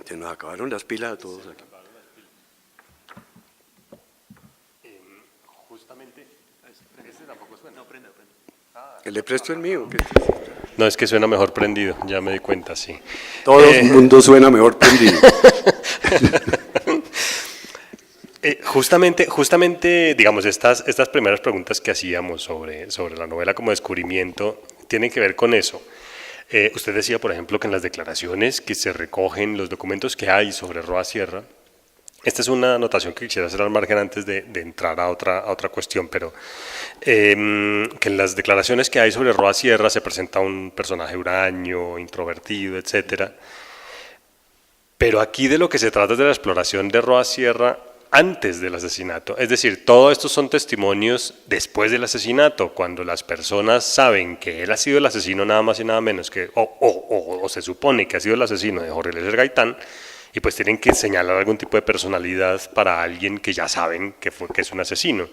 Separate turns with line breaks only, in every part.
Se nos acabaron las pilas a todos aquí.
Justamente, ese tampoco suena. No, prende.
Le presto el mío.
No, es que suena mejor prendido, ya me di cuenta, sí.
Todo el mundo suena mejor prendido.
Justamente, digamos, estas primeras preguntas que hacíamos sobre la novela como descubrimiento tienen que ver con eso. Usted decía, por ejemplo, que en las declaraciones que se recogen, los documentos que hay sobre Roa Sierra, esta es una anotación que quisiera hacer al margen antes de entrar a otra cuestión, pero que en las declaraciones que hay sobre Roa Sierra se presenta un personaje huraño, introvertido, etcétera. Pero aquí de lo que se trata es de la exploración de Roa Sierra antes del asesinato. Es decir, todos estos son testimonios después del asesinato, cuando las personas saben que él ha sido el asesino nada más y nada menos que, o se supone que ha sido el asesino de Jorge Eliezer Gaitán, y pues tienen que señalar algún tipo de personalidad para alguien que ya saben que es un asesino.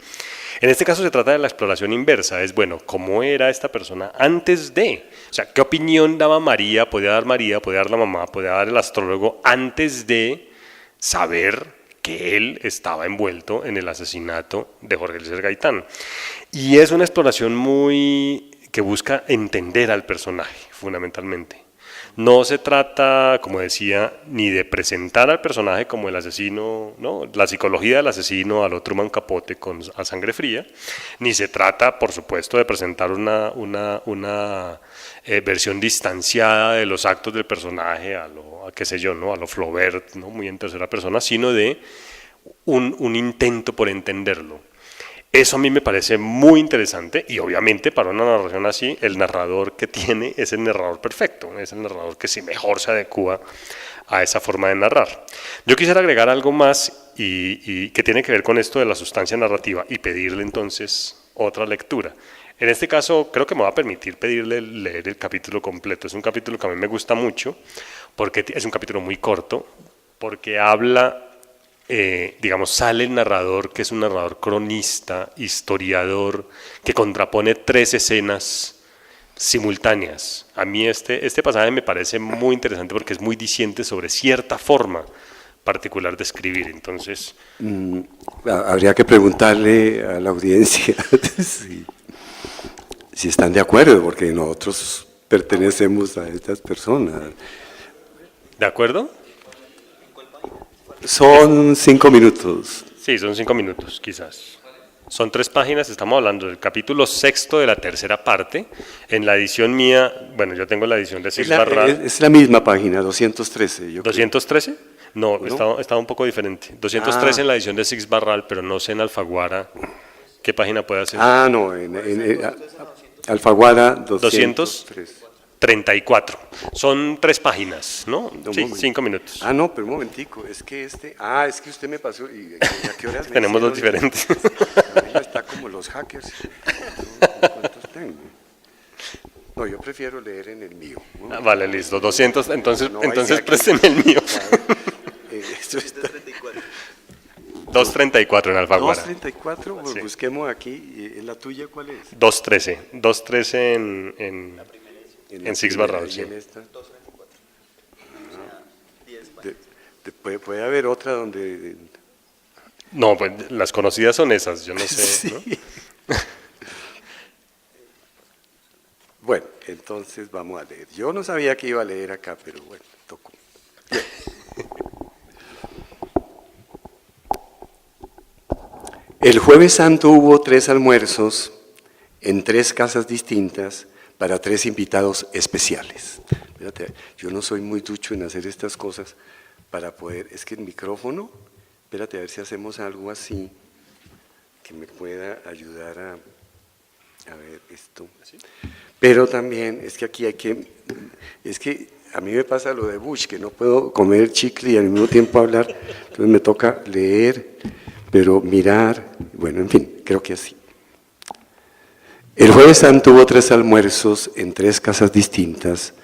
En este caso se trata de la exploración inversa, es bueno, ¿cómo era esta persona antes de? O sea, ¿qué opinión daba María, podía dar la mamá, podía dar el astrólogo antes de saber que él estaba envuelto en el asesinato de Jorge Eliezer Gaitán? Y es una exploración que busca entender al personaje, fundamentalmente. No se trata, como decía, ni de presentar al personaje como el asesino, ¿no? La psicología del asesino a lo Truman Capote a sangre fría, ni se trata, por supuesto, de presentar una versión distanciada de los actos del personaje a qué sé yo, ¿no? A lo Flaubert, ¿no? Muy en tercera persona, sino de un intento por entenderlo. Eso a mí me parece muy interesante y obviamente para una narración así, el narrador que tiene es el narrador perfecto, es el narrador que sí mejor se adecua a esa forma de narrar. Yo quisiera agregar algo más y que tiene que ver con esto de la sustancia narrativa y pedirle entonces otra lectura. En este caso creo que me va a permitir pedirle leer el capítulo completo. Es un capítulo que a mí me gusta mucho porque es un capítulo muy corto, porque habla... digamos, sale el narrador, que es un narrador cronista, historiador, que contrapone 3 escenas simultáneas. A mí este pasaje me parece muy interesante porque es muy diciente sobre cierta forma particular de escribir. Entonces,
habría que preguntarle a la audiencia si están de acuerdo, porque nosotros pertenecemos a estas personas.
¿De acuerdo?
Son 5 minutos.
Sí, son 5 minutos, quizás. Son 3 páginas, estamos hablando del capítulo 6 de la tercera parte. En la edición mía, bueno, yo tengo la edición de Six Barral.
Es la misma página, 213. Yo
¿213?
Creo.
No, estaba un poco diferente. 213 en la edición de Six Barral, pero no sé en Alfaguara qué página puede ser.
No, en Alfaguara 203.
34. Son 3 páginas, ¿no? Sí, 5 minutos.
No, pero un momentico, es que es que usted me pasó, ¿y a qué horas?
Tenemos 2 diferentes.
Está como los hackers. ¿Cuántos tengo? No, yo prefiero leer en el mío. ¿No?
Vale, listo, 200, entonces présteme el mío.
Esto está...
234 en Alfaguara.
234, pues sí. Busquemos aquí. ¿La tuya cuál es?
213. 213 en Six Barral, sí.
Puede haber otra donde...
No, pues las conocidas son esas, yo no sé.
Sí. ¿No? Bueno, entonces vamos a leer. Yo no sabía que iba a leer acá, pero bueno, tocó. El Jueves Santo hubo 3 almuerzos en 3 casas distintas para 3 invitados especiales. Espérate, yo no soy muy ducho en hacer estas cosas para poder, es que el micrófono, espérate a ver si hacemos algo así que me pueda ayudar a ver esto. Pero también es que aquí es que a mí me pasa lo de Bush, que no puedo comer chicle y al mismo tiempo hablar, entonces me toca leer, pero mirar, bueno, en fin, creo que así. El Jueves Santo hubo 3 almuerzos en 3 casas distintas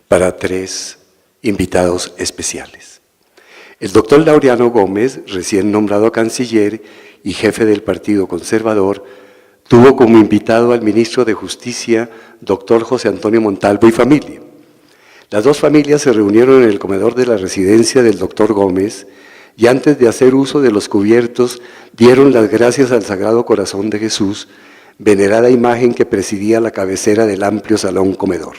para 3 invitados especiales. El doctor Laureano Gómez, recién nombrado canciller y jefe del Partido Conservador, tuvo como invitado al ministro de Justicia, doctor José Antonio Montalvo y familia. Las dos familias se reunieron en el comedor de la residencia del doctor Gómez y antes de hacer uso de los cubiertos dieron las gracias al Sagrado Corazón de Jesús, venerada imagen que presidía la cabecera del amplio salón comedor.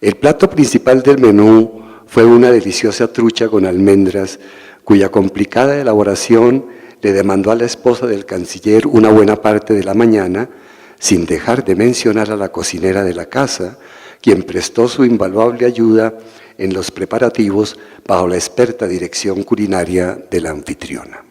El plato principal del menú fue una deliciosa trucha con almendras, cuya complicada elaboración le demandó a la esposa del canciller una buena parte de la mañana, sin dejar de mencionar a la cocinera de la casa, quien prestó su invaluable ayuda en los preparativos bajo la experta dirección culinaria de la anfitriona.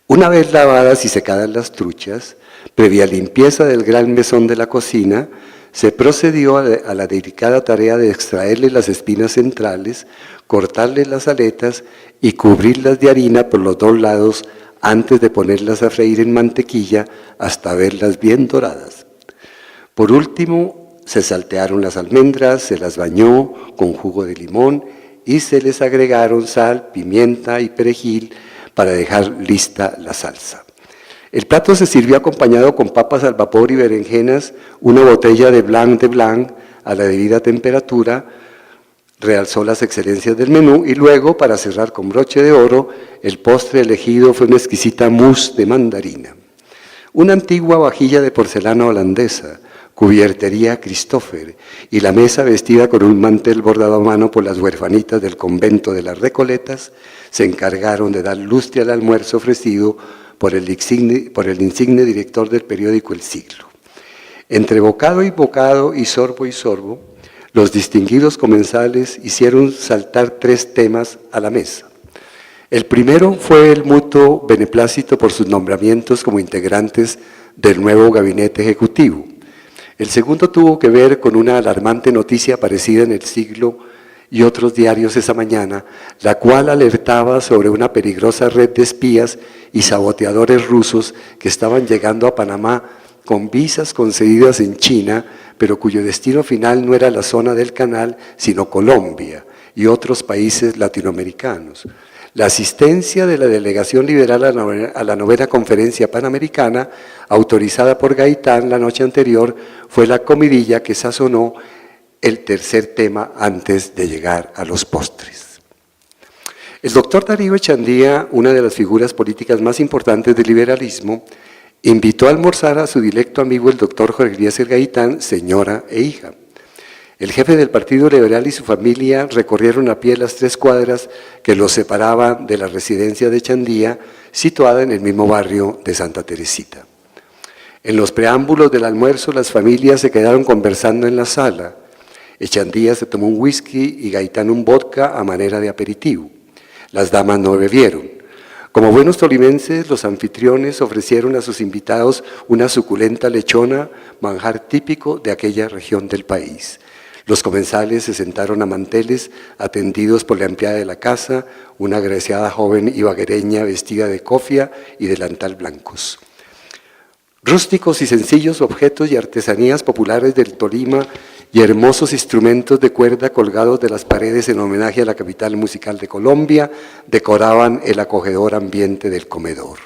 Una vez lavadas y secadas las truchas, previa limpieza del gran mesón de la cocina, se procedió a la delicada tarea de extraerle las espinas centrales, cortarle las aletas y cubrirlas de harina por los dos lados antes de ponerlas a freír en mantequilla hasta verlas bien doradas. Por último, se saltearon las almendras, se las bañó con jugo de limón y se les agregaron sal, pimienta y perejil para dejar lista la salsa. El plato se sirvió acompañado con papas al vapor y berenjenas, una botella de Blanc de Blanc a la debida temperatura, realzó las excelencias del menú y luego, para cerrar con broche de oro, el postre elegido fue una exquisita mousse de mandarina. Una antigua vajilla de porcelana holandesa, cubiertería Christopher, y la mesa vestida con un mantel bordado a mano por las huerfanitas del convento de las Recoletas, se encargaron de dar lustre al almuerzo ofrecido por el insigne director del periódico El Siglo. Entre bocado y sorbo, los distinguidos comensales hicieron saltar 3 temas a la mesa. El primero fue el mutuo beneplácito por sus nombramientos como integrantes del nuevo gabinete ejecutivo. El segundo tuvo que ver con una alarmante noticia aparecida en El Siglo y otros diarios esa mañana, la cual alertaba sobre una peligrosa red de espías y saboteadores rusos que estaban llegando a Panamá con visas concedidas en China, pero cuyo destino final no era la zona del canal, sino Colombia y otros países latinoamericanos. La asistencia de la delegación liberal a la 9ª Conferencia Panamericana, autorizada por Gaitán la noche anterior, fue la comidilla que sazonó el tercer tema antes de llegar a los postres. El doctor Darío Echandía, una de las figuras políticas más importantes del liberalismo, invitó a almorzar a su directo amigo el doctor Jorge Eliezer Gaitán, señora e hija. El jefe del Partido Liberal y su familia recorrieron a pie las 3 cuadras que los separaban de la residencia de Echandía, situada en el mismo barrio de Santa Teresita. En los preámbulos del almuerzo, las familias se quedaron conversando en la sala. Echandía se tomó un whisky y Gaitán un vodka a manera de aperitivo. Las damas no bebieron. Como buenos tolimenses, los anfitriones ofrecieron a sus invitados una suculenta lechona, manjar típico de aquella región del país. Los comensales se sentaron a manteles, atendidos por la empleada de la casa, una agraciada joven ibaguereña vestida de cofia y delantal blancos. Rústicos y sencillos objetos y artesanías populares del Tolima y hermosos instrumentos de cuerda colgados de las paredes en homenaje a la capital musical de Colombia decoraban el acogedor ambiente del comedor.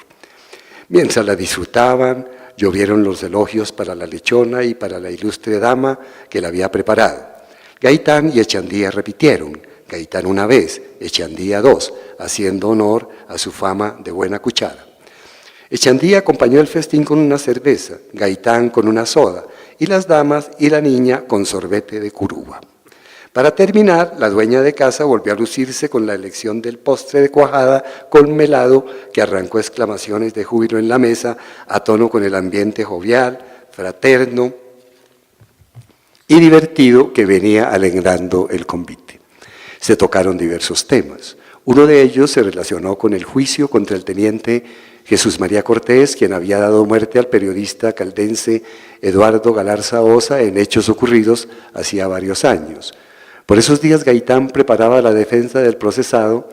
Mientras la disfrutaban, llovieron los elogios para la lechona y para la ilustre dama que la había preparado. Gaitán y Echandía repitieron, Gaitán una vez, Echandía 2, haciendo honor a su fama de buena cuchara. Echandía acompañó el festín con una cerveza, Gaitán con una soda, y las damas y la niña con sorbete de curuba. Para terminar, la dueña de casa volvió a lucirse con la elección del postre de cuajada con melado que arrancó exclamaciones de júbilo en la mesa a tono con el ambiente jovial, fraterno y divertido que venía alegrando el convite. Se tocaron diversos temas. Uno de ellos se relacionó con el juicio contra el teniente Jesús María Cortés, quien había dado muerte al periodista caldense Eduardo Galarza Osa en hechos ocurridos hacía varios años. Por esos días Gaitán preparaba la defensa del procesado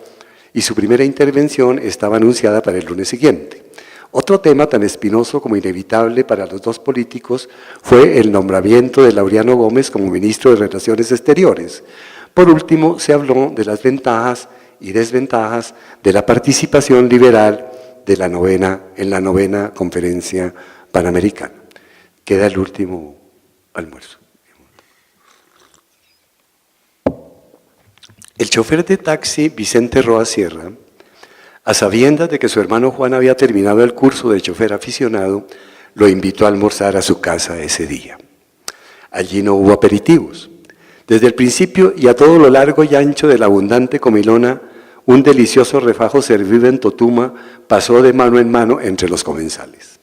y su primera intervención estaba anunciada para el lunes siguiente. Otro tema tan espinoso como inevitable para los dos políticos fue el nombramiento de Laureano Gómez como ministro de Relaciones Exteriores. Por último, se habló de las ventajas y desventajas de la participación liberal en la 9ª Conferencia Panamericana. Queda el último almuerzo. El chofer de taxi, Vicente Roa Sierra, a sabiendas de que su hermano Juan había terminado el curso de chofer aficionado, lo invitó a almorzar a su casa ese día. Allí no hubo aperitivos. Desde el principio y a todo lo largo y ancho de la abundante comilona, un delicioso refajo servido en totuma pasó de mano en mano entre los comensales.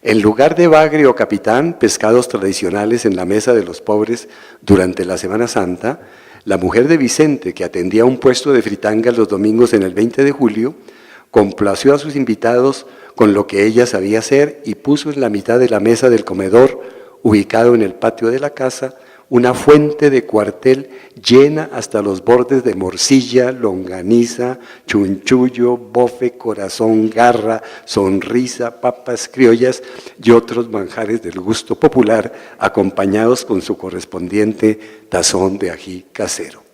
En lugar de bagre o capitán, pescados tradicionales en la mesa de los pobres durante la Semana Santa, la mujer de Vicente, que atendía un puesto de fritangas los domingos en el 20 de julio, complació a sus invitados con lo que ella sabía hacer y puso en la mitad de la mesa del comedor, ubicado en el patio de la casa, una fuente de cuartel llena hasta los bordes de morcilla, longaniza, chunchullo, bofe, corazón, garra, sonrisa, papas criollas y otros manjares del gusto popular, acompañados con su correspondiente tazón de ají casero.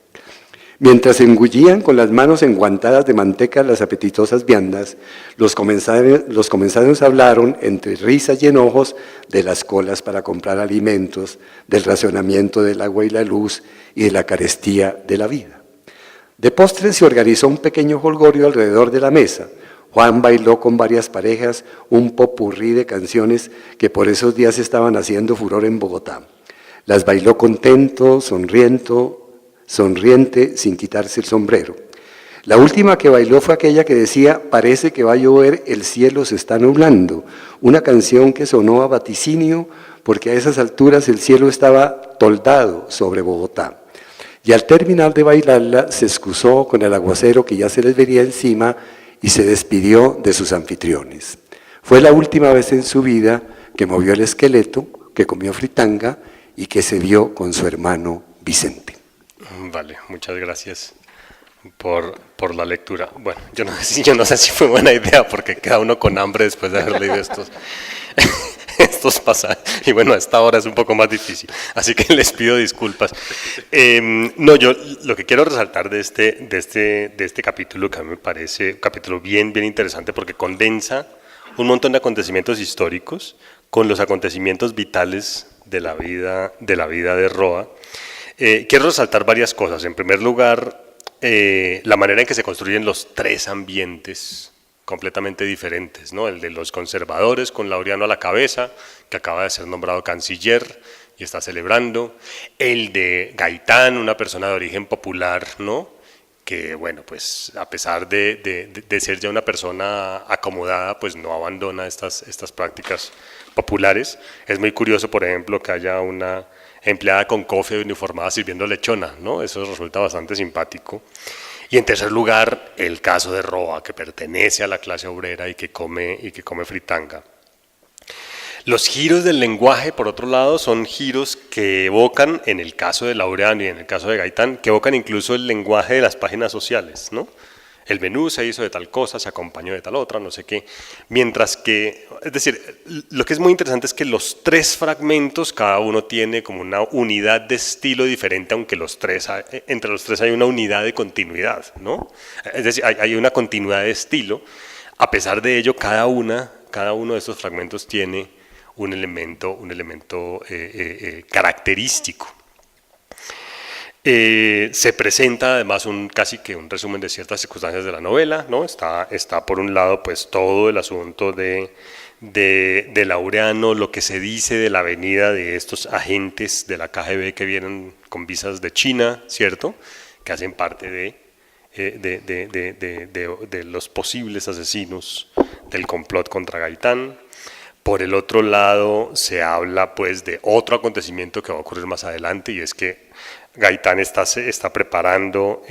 Mientras engullían con las manos enguantadas de manteca las apetitosas viandas, los comensales hablaron, entre risas y enojos, de las colas para comprar alimentos, del racionamiento del agua y la luz y de la carestía de la vida. De postre se organizó un pequeño jolgorio alrededor de la mesa. Juan bailó con varias parejas un popurrí de canciones que por esos días estaban haciendo furor en Bogotá. Las bailó contento, sonriente, sin quitarse el sombrero. La última que bailó fue aquella que decía: parece que va a llover, el cielo se está nublando, una canción que sonó a vaticinio porque a esas alturas el cielo estaba toldado sobre Bogotá. Y al terminar de bailarla se excusó con el aguacero que ya se les venía encima y se despidió de sus anfitriones. Fue la última vez en su vida que movió el esqueleto, que comió fritanga y que se vio con su hermano Vicente.
Vale, muchas gracias por la lectura. Bueno, yo no sé si fue buena idea porque queda uno con hambre después de haber leído estos pasajes. Y bueno, a esta hora es un poco más difícil, así que les pido disculpas. No, yo lo que quiero resaltar de este capítulo, que a mí me parece un capítulo bien interesante porque condensa un montón de acontecimientos históricos con los acontecimientos vitales de la vida de Roa. Quiero resaltar varias cosas. En primer lugar, la manera en que se construyen los tres ambientes completamente diferentes, ¿no? El de los conservadores con Laureano a la cabeza, que acaba de ser nombrado canciller y está celebrando. El de Gaitán, una persona de origen popular, ¿no? Que, bueno, pues a pesar de ser ya una persona acomodada, pues no abandona estas prácticas populares. Es muy curioso, por ejemplo, que haya una empleada con cofre uniformada sirviendo lechona, ¿no? Eso resulta bastante simpático. Y en tercer lugar, el caso de Roa, que pertenece a la clase obrera y que come fritanga. Los giros del lenguaje, por otro lado, son giros que evocan, en el caso de Laureano y en el caso de Gaitán, que evocan incluso el lenguaje de las páginas sociales, ¿no? El menú se hizo de tal cosa, se acompañó de tal otra, no sé qué. Mientras que, es decir, lo que es muy interesante es que los tres fragmentos, cada uno tiene como una unidad de estilo diferente, aunque entre los tres hay una unidad de continuidad, ¿no? Es decir, hay una continuidad de estilo. A pesar de ello, cada uno de estos fragmentos tiene un elemento característico. Se presenta además casi que un resumen de ciertas circunstancias de la novela, ¿no? Está por un lado pues todo el asunto de Laureano, lo que se dice de la venida de estos agentes de la KGB que vienen con visas de China, ¿cierto? Que hacen parte de los posibles asesinos del complot contra Gaitán. Por el otro lado se habla pues de otro acontecimiento que va a ocurrir más adelante, y es que Gaitán está preparando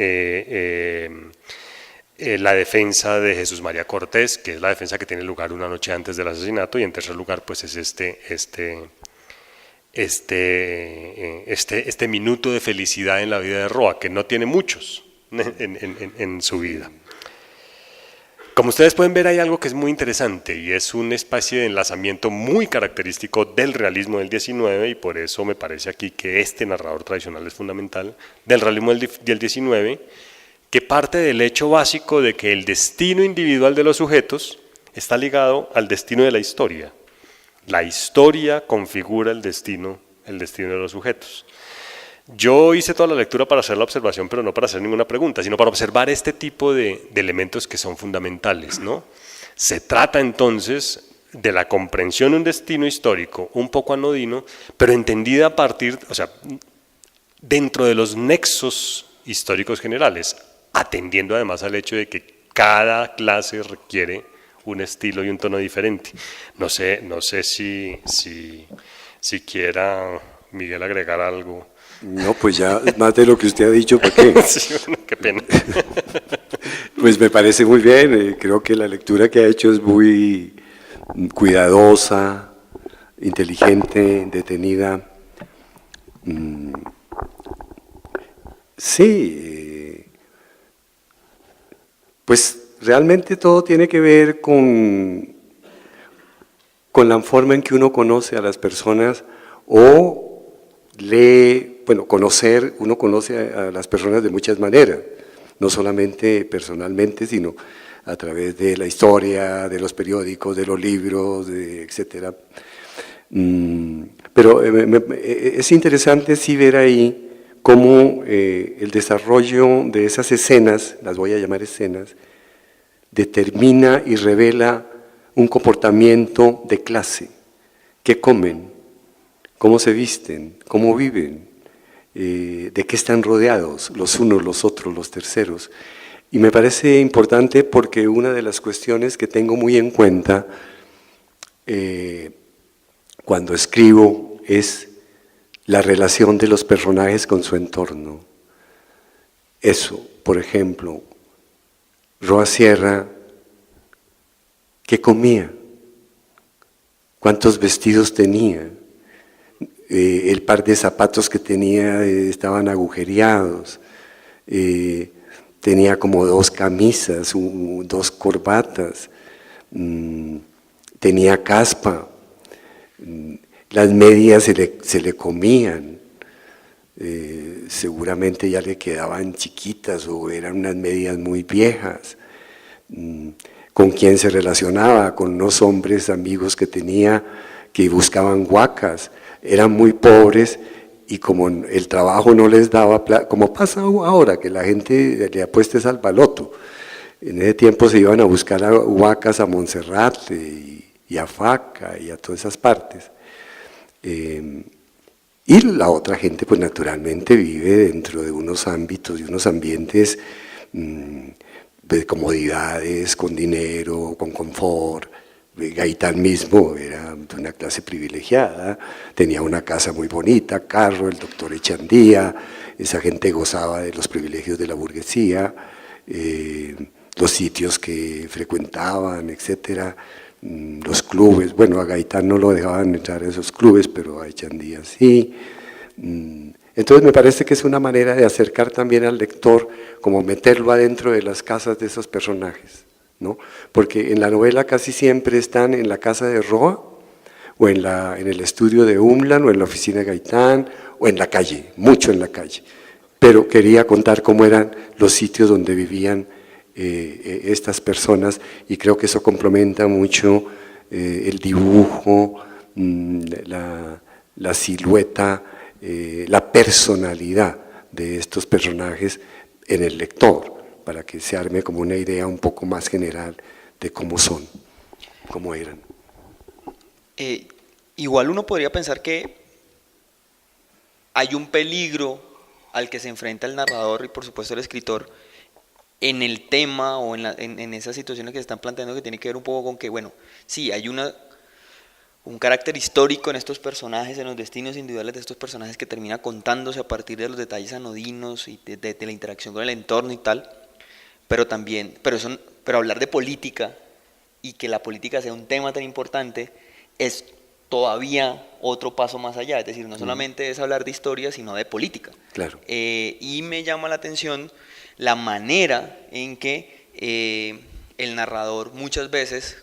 la defensa de Jesús María Cortés, que es la defensa que tiene lugar una noche antes del asesinato, y en tercer lugar pues es este minuto de felicidad en la vida de Roa, que no tiene muchos en su vida. Como ustedes pueden ver, hay algo que es muy interesante y es una especie de enlazamiento muy característico del realismo del 19, y por eso me parece aquí que este narrador tradicional es fundamental, del realismo del 19, que parte del hecho básico de que el destino individual de los sujetos está ligado al destino de la historia. La historia configura el destino de los sujetos. Yo hice toda la lectura para hacer la observación, pero no para hacer ninguna pregunta, sino para observar este tipo de elementos que son fundamentales, ¿no? Se trata entonces de la comprensión de un destino histórico un poco anodino, pero entendida a partir, o sea, dentro de los nexos históricos generales, atendiendo además al hecho de que cada clase requiere un estilo y un tono diferente. No sé si quiera Miguel agregar algo.
No, pues ya más de lo que usted ha dicho, ¿para qué?
Sí, bueno, qué pena.
Pues me parece muy bien, creo que la lectura que ha hecho es muy cuidadosa, inteligente, detenida. Sí, pues realmente todo tiene que ver con la forma en que uno conoce a las personas o lee, bueno, uno conoce a las personas de muchas maneras, no solamente personalmente, sino a través de la historia, de los periódicos, de los libros, etcétera. Pero es interesante sí ver ahí cómo el desarrollo de esas escenas, las voy a llamar escenas, determina y revela un comportamiento de clase. ¿Qué comen? ¿Cómo se visten? ¿Cómo viven? ¿De qué están rodeados? Los unos, los otros, los terceros. Y me parece importante porque una de las cuestiones que tengo muy en cuenta cuando escribo es la relación de los personajes con su entorno. Eso, por ejemplo, Roa Sierra, ¿qué comía? ¿Cuántos vestidos tenía? El par de zapatos que tenía estaban agujereados, tenía como 2 camisas, 2 corbatas, tenía caspa, las medias se le comían, seguramente ya le quedaban chiquitas o eran unas medias muy viejas. ¿Con quién se relacionaba? Con unos hombres amigos que tenía que buscaban huacas, eran muy pobres y como el trabajo no les daba plata, como pasa ahora que la gente le apuesta al baloto. En ese tiempo se iban a buscar huacas a Monserrate y a Faca y a todas esas partes. Y la otra gente pues naturalmente vive dentro de unos ámbitos y unos ambientes de comodidades, con dinero, con confort. Gaitán mismo era de una clase privilegiada, tenía una casa muy bonita, carro, el doctor Echandía, esa gente gozaba de los privilegios de la burguesía, los sitios que frecuentaban, etcétera, los clubes, bueno, a Gaitán no lo dejaban entrar a esos clubes, pero a Echandía sí. Entonces me parece que es una manera de acercar también al lector, como meterlo adentro de las casas de esos personajes, ¿no? Porque en la novela casi siempre están en la casa de Roa, o en el estudio de Umland, o en la oficina de Gaitán, o en la calle, mucho en la calle. Pero quería contar cómo eran los sitios donde vivían estas personas, y creo que eso complementa mucho el dibujo, la silueta, la personalidad de estos personajes en el lector, para que se arme como una idea un poco más general de cómo son, cómo eran.
Igual uno podría pensar que hay un peligro al que se enfrenta el narrador y por supuesto el escritor en el tema o en esas situaciones que se están planteando, que tiene que ver un poco con que, bueno, sí, hay un carácter histórico en estos personajes, en los destinos individuales de estos personajes que termina contándose a partir de los detalles anodinos y de la interacción con el entorno y tal, pero hablar de política y que la política sea un tema tan importante es todavía otro paso más allá, es decir, no solamente es hablar de historia, sino de política.
Claro.
Y me llama la atención la manera en que el narrador muchas veces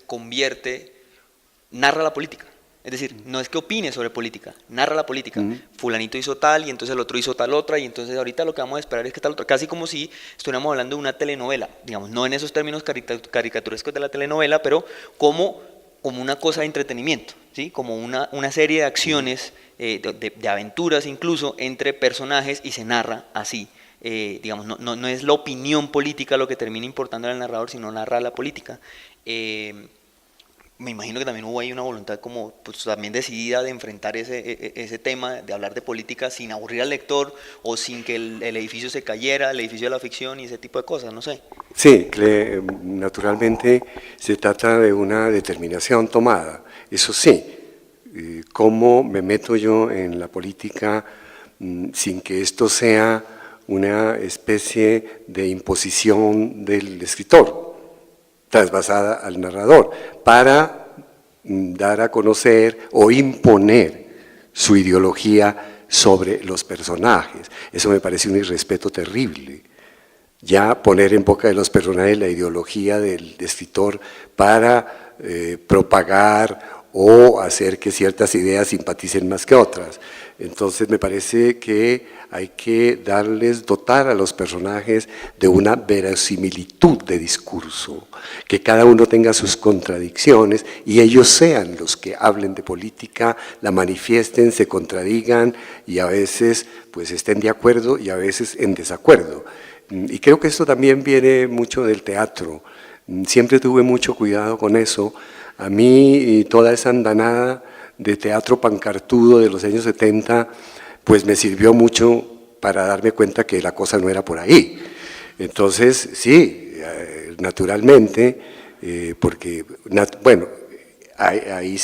narra la política. Es decir, no es que opine sobre política, narra la política. Fulanito hizo tal y entonces el otro hizo tal otra y entonces ahorita lo que vamos a esperar es que tal otra. Casi como si estuviéramos hablando de una telenovela, digamos, no en esos términos caricaturescos de la telenovela, pero como como una cosa de entretenimiento, ¿sí? Como una serie de acciones, de aventuras incluso, entre personajes y se narra así. Digamos, no es la opinión política lo que termina importando al narrador, sino narrar la política. Me imagino que también hubo ahí una voluntad como pues, también decidida de enfrentar ese tema, de hablar de política sin aburrir al lector o sin que el edificio se cayera, el edificio de la ficción y ese tipo de cosas, no sé.
Sí, naturalmente se trata de una determinación tomada. Eso sí, cómo me meto yo en la política sin que esto sea una especie de imposición del escritor, trasvasada al narrador, para dar a conocer o imponer su ideología sobre los personajes. Eso me parece un irrespeto terrible. Ya poner en boca de los personajes la ideología del escritor para propagar o hacer que ciertas ideas simpaticen más que otras. Entonces me parece que hay que dotar a los personajes de una verosimilitud de discurso, que cada uno tenga sus contradicciones y ellos sean los que hablen de política, la manifiesten, se contradigan y a veces pues estén de acuerdo y a veces en desacuerdo. Y creo que esto también viene mucho del teatro. Siempre tuve mucho cuidado con eso. A mí toda esa andanada de teatro pancartudo de los años 70, pues me sirvió mucho para darme cuenta que la cosa no era por ahí. Entonces, sí, naturalmente, porque, bueno, ahí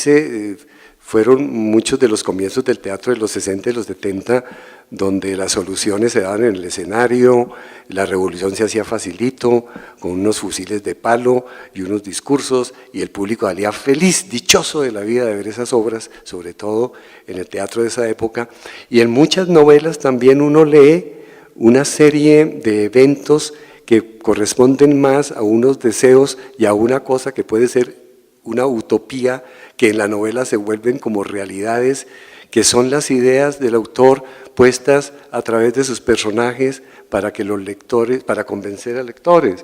fueron muchos de los comienzos del teatro de los 60 y los 70, donde las soluciones se daban en el escenario, la revolución se hacía facilito, con unos fusiles de palo y unos discursos, y el público salía feliz, dichoso de la vida de ver esas obras, sobre todo en el teatro de esa época. Y en muchas novelas también uno lee una serie de eventos que corresponden más a unos deseos y a una cosa que puede ser una utopía, que en la novela se vuelven como realidades, que son las ideas del autor puestas a través de sus personajes para que los lectores, para convencer a lectores.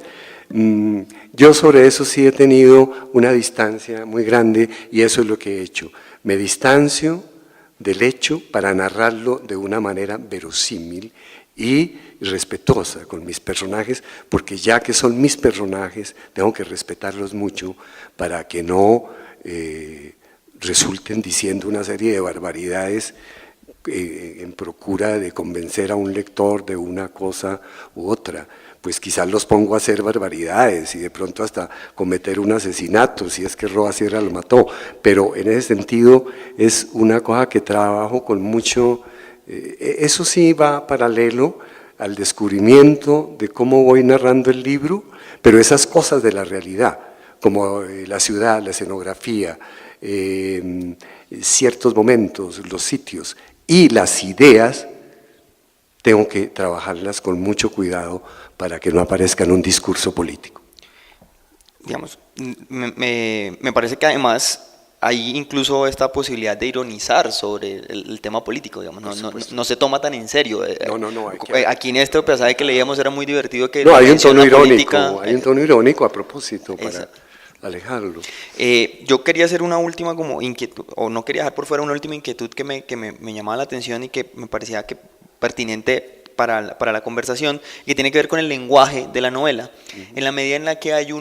Yo sobre eso sí he tenido una distancia muy grande y eso es lo que he hecho. Me distancio del hecho para narrarlo de una manera verosímil y respetuosa con mis personajes, porque ya que son mis personajes, tengo que respetarlos mucho para que no resulten diciendo una serie de barbaridades en procura de convencer a un lector de una cosa u otra. Pues quizás los pongo a hacer barbaridades y de pronto hasta cometer un asesinato, si es que Roa Sierra lo mató, pero en ese sentido es una cosa que trabajo con mucho, eso sí va paralelo al descubrimiento de cómo voy narrando el libro, pero esas cosas de la realidad, como la ciudad, la escenografía, ciertos momentos, los sitios y las ideas, tengo que trabajarlas con mucho cuidado para que no aparezca en un discurso político.
Digamos, me parece que además hay incluso esta posibilidad de ironizar sobre el tema político, digamos, no se toma tan en serio.
No.
Aquí en este pasaje que leíamos era muy divertido que
no, hay un tono irónico,
política,
hay un tono irónico a propósito para
exacto.
alejarlo.
Yo quería hacer una última como inquietud, o no quería dejar por fuera una última inquietud que me llamaba la atención y que me parecía que pertinente para la conversación, que tiene que ver con el lenguaje de la novela. En la medida en la que hay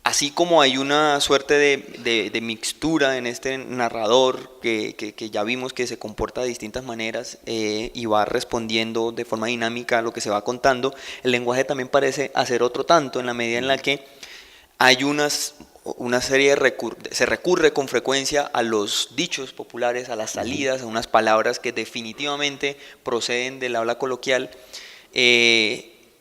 así como hay una suerte de mixtura en este narrador que ya vimos que se comporta de distintas maneras y va respondiendo de forma dinámica a lo que se va contando, el lenguaje también parece hacer otro tanto en la medida en la que hay una serie se recurre con frecuencia a los dichos populares, a las salidas, a unas palabras que definitivamente proceden del habla coloquial,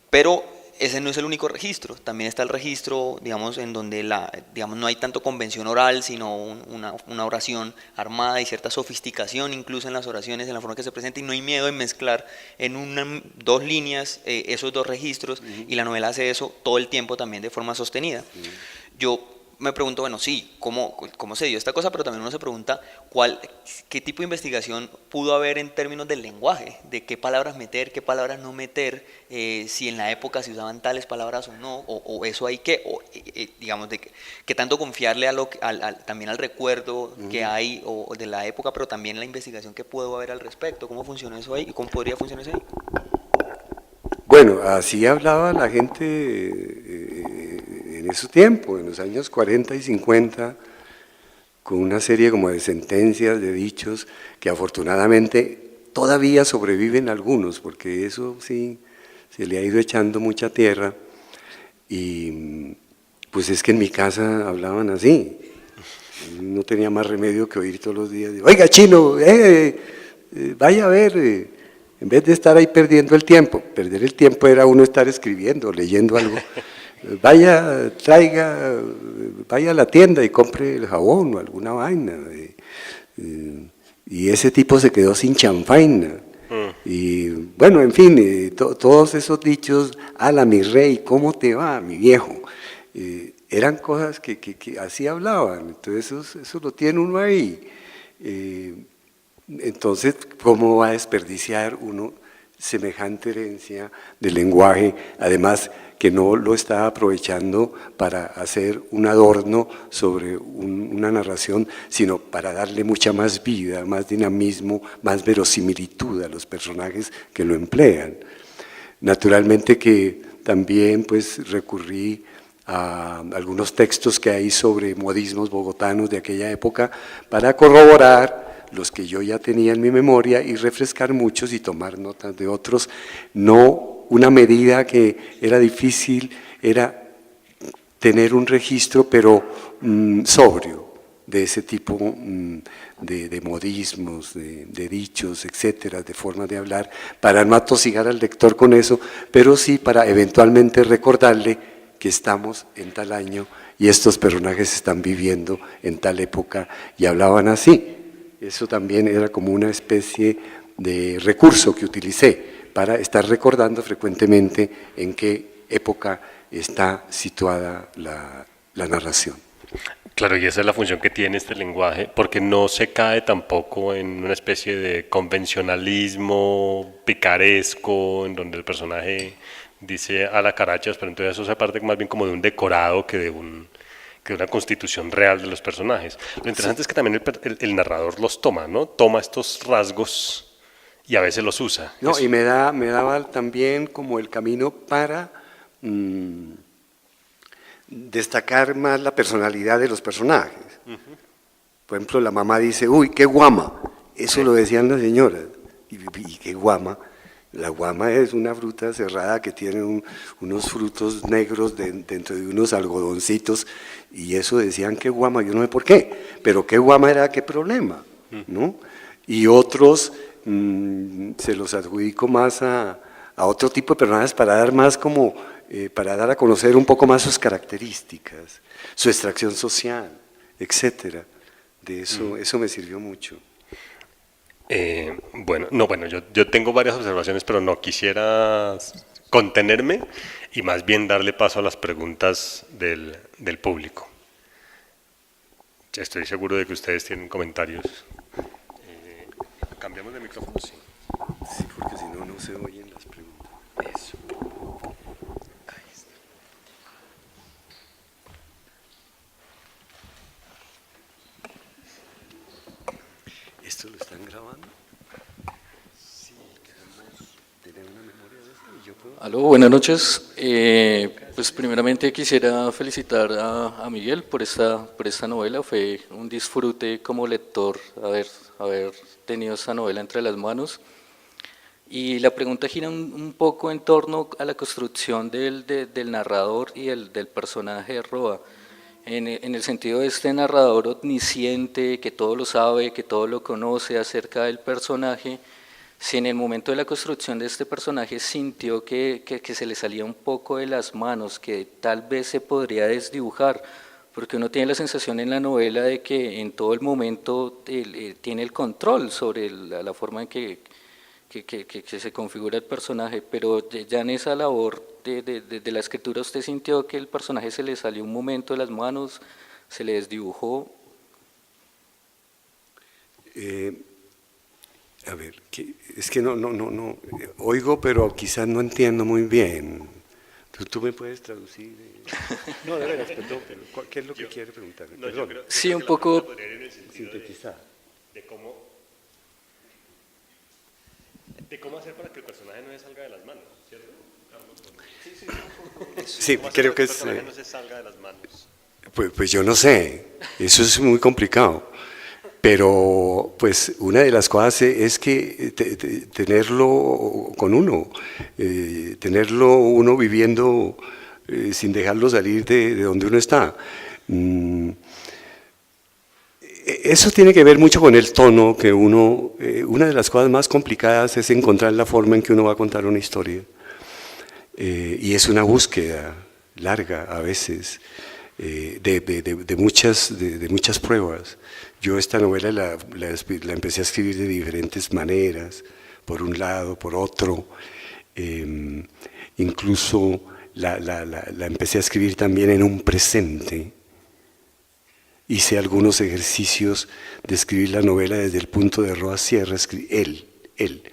pero ese no es el único registro, también está el registro, digamos, en donde no hay tanto convención oral, sino una oración armada y cierta sofisticación incluso en las oraciones, en la forma que se presenta, y no hay miedo en mezclar en dos líneas esos dos registros, y la novela hace eso todo el tiempo también de forma sostenida. Yo me pregunto, bueno, sí, ¿cómo se dio esta cosa? Pero también uno se pregunta qué tipo de investigación pudo haber en términos del lenguaje, de qué palabras meter, qué palabras no meter, si en la época se usaban tales palabras o no, o eso hay que, digamos, de qué tanto confiarle también al recuerdo que hay o de la época, pero también la investigación que pudo haber al respecto, cómo funcionó eso ahí y cómo podría funcionar eso ahí.
Bueno, así hablaba la gente en ese tiempo, en los años 40 y 50, con una serie como de sentencias, de dichos, que afortunadamente todavía sobreviven algunos, porque eso sí se le ha ido echando mucha tierra, y pues es que en mi casa hablaban así, no tenía más remedio que oír todos los días, oiga chino, vaya a ver, en vez de estar ahí perdiendo el tiempo, perder el tiempo era uno estar escribiendo, leyendo algo, vaya, traiga, vaya a la tienda y compre el jabón o alguna vaina, y ese tipo se quedó sin chanfaina. Y bueno, en fin, todos esos dichos, ala mi rey, ¿cómo te va, mi viejo? Eran cosas que así hablaban, entonces eso lo tiene uno ahí. Entonces, ¿cómo va a desperdiciar uno semejante herencia del lenguaje? Además, que no lo está aprovechando para hacer un adorno sobre una narración, sino para darle mucha más vida, más dinamismo, más verosimilitud a los personajes que lo emplean. Naturalmente que también pues recurrí a algunos textos que hay sobre modismos bogotanos de aquella época para corroborar los que yo ya tenía en mi memoria y refrescar muchos y tomar notas de otros. No, una medida que era difícil era tener un registro, pero sobrio, de ese tipo de modismos, de dichos, etcétera, de formas de hablar, para no atosigar al lector con eso, pero sí para eventualmente recordarle que estamos en tal año y estos personajes están viviendo en tal época y hablaban así. Eso también era como una especie de recurso que utilicé para estar recordando frecuentemente en qué época está situada la narración.
Claro, y esa es la función que tiene este lenguaje, porque no se cae tampoco en una especie de convencionalismo picaresco, en donde el personaje dice a la carachas, pero entonces eso se parte más bien como de un decorado que de una constitución real de los personajes. Lo interesante es que también el narrador los toma, ¿no? Toma estos rasgos y a veces los usa.
No, y me daba también como el camino para destacar más la personalidad de los personajes. Por ejemplo, la mamá dice, uy, qué guama. Eso lo decían las señoras. Y qué guama. La guama es una fruta cerrada que tiene unos frutos negros dentro de unos algodoncitos, y eso decían que guama, yo no sé por qué, pero qué guama era qué problema, ¿no? Y otros se los adjudico más a otro tipo de personajes para dar más como, para dar a conocer un poco más sus características, su extracción social, etcétera. De eso, eso me sirvió mucho.
Bueno, yo tengo varias observaciones, pero no quisiera contenerme y más bien darle paso a las preguntas del público. Estoy seguro de que ustedes tienen comentarios. ¿Cambiamos de micrófono? Sí.
Sí, porque si no, no se oyen las preguntas. Eso. Ahí está. ¿Esto lo están grabando? Sí, queremos tener una memoria de esto y yo puedo...
Aló, buenas noches. Pues primeramente quisiera felicitar a Miguel por esta novela. Fue un disfrute como lector haber tenido esta novela entre las manos. Y la pregunta gira un poco en torno a la construcción del narrador y del personaje de Roa. En el sentido de este narrador omnisciente, que todo lo sabe, que todo lo conoce acerca del personaje, si en el momento de la construcción de este personaje sintió que se le salía un poco de las manos, que tal vez se podría desdibujar, porque uno tiene la sensación en la novela de que en todo el momento tiene el control sobre la forma en que se configura el personaje, pero ya en esa labor de la escritura, ¿usted sintió que el personaje se le salió un momento de las manos, se le desdibujó.
A ver, es que no, oigo, pero quizás no entiendo muy bien. ¿Tú me puedes traducir? No, de veras, perdón, pero ¿qué es lo que quiere preguntar?
No,
Perdón.
Sí, un poco.
Sintetizar.
De cómo hacer para que el personaje no se salga de las manos, ¿cierto?
Sí,
¿Cómo hacer
creo
para
que
el
es...
personaje no se salga de las manos?
Pues yo no sé, eso es muy complicado, pero pues una de las cosas es que tenerlo con uno, tenerlo uno viviendo sin dejarlo salir de donde uno está. Eso tiene que ver mucho con el tono que una de las cosas más complicadas es encontrar la forma en que uno va a contar una historia. Y es una búsqueda larga a veces, de muchas pruebas. Yo esta novela la empecé a escribir de diferentes maneras, por un lado, por otro. Incluso la empecé a escribir también en un presente. Hice algunos ejercicios de escribir la novela desde el punto de Roa Sierra, él.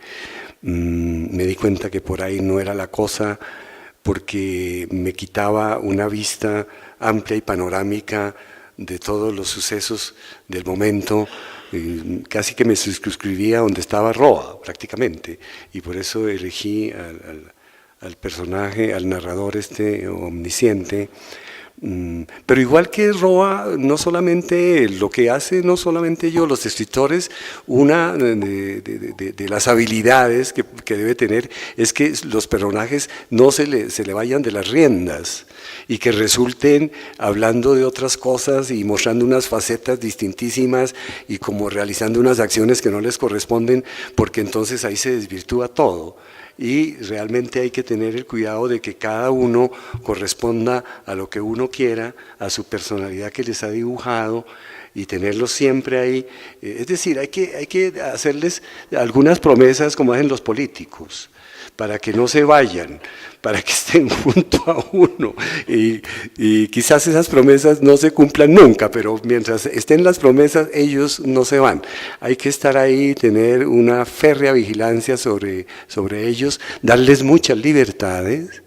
Me di cuenta que por ahí no era la cosa, porque me quitaba una vista amplia y panorámica de todos los sucesos del momento, casi que me suscribía donde estaba Roa, prácticamente, y por eso elegí al personaje, al narrador omnisciente. Pero igual que Roa, no solamente lo que hace, no solamente yo, los escritores, una de las habilidades que debe tener es que los personajes no se le vayan de las riendas y que resulten hablando de otras cosas y mostrando unas facetas distintísimas y como realizando unas acciones que no les corresponden, porque entonces ahí se desvirtúa todo. Y realmente hay que tener el cuidado de que cada uno corresponda a lo que uno quiera, a su personalidad que les ha dibujado, y tenerlos siempre ahí. Es decir, hay que hacerles algunas promesas como hacen los políticos, para que no se vayan, para que estén junto a uno. Y quizás esas promesas no se cumplan nunca, pero mientras estén las promesas, ellos no se van. Hay que estar ahí, tener una férrea vigilancia sobre ellos, darles muchas libertades.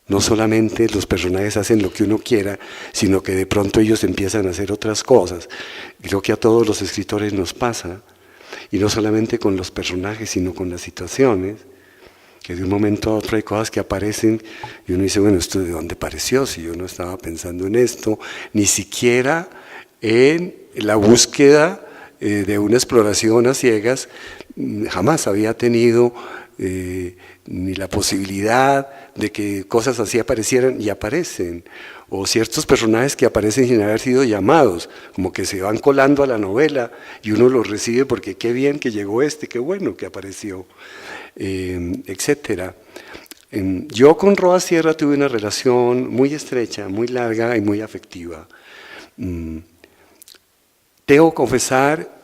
No solamente los personajes hacen lo que uno quiera, sino que de pronto ellos empiezan a hacer otras cosas. Creo que a todos los escritores nos pasa, y no solamente con los personajes, sino con las situaciones, que de un momento a otro hay cosas que aparecen y uno dice, bueno, ¿esto de dónde apareció? Si yo no estaba pensando en esto, ni siquiera en la búsqueda de una exploración a ciegas, jamás había tenido ni la posibilidad de que cosas así aparecieran y aparecen, o ciertos personajes que aparecen sin haber sido llamados, como que se van colando a la novela y uno los recibe porque qué bien que llegó qué bueno que apareció, etcétera. Yo con Roa Sierra tuve una relación muy estrecha, muy larga y muy afectiva. Debo confesar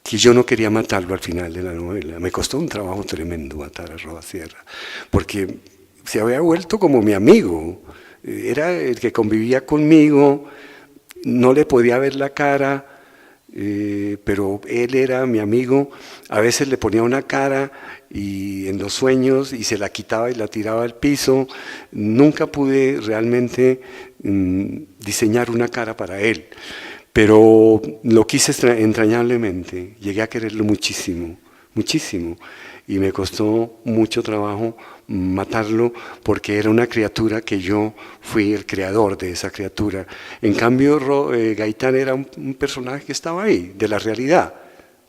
que yo no quería matarlo al final de la novela. Me costó un trabajo tremendo matar a Roa Sierra, porque se había vuelto como mi amigo, era el que convivía conmigo, no le podía ver la cara, pero él era mi amigo. A veces le ponía una cara y en los sueños y se la quitaba y la tiraba al piso. Nunca pude realmente diseñar una cara para él, pero lo quise entrañablemente, llegué a quererlo muchísimo, muchísimo, y me costó mucho trabajo matarlo porque era una criatura que yo fui el creador de esa criatura. En cambio, Gaitán era un personaje que estaba ahí, de la realidad.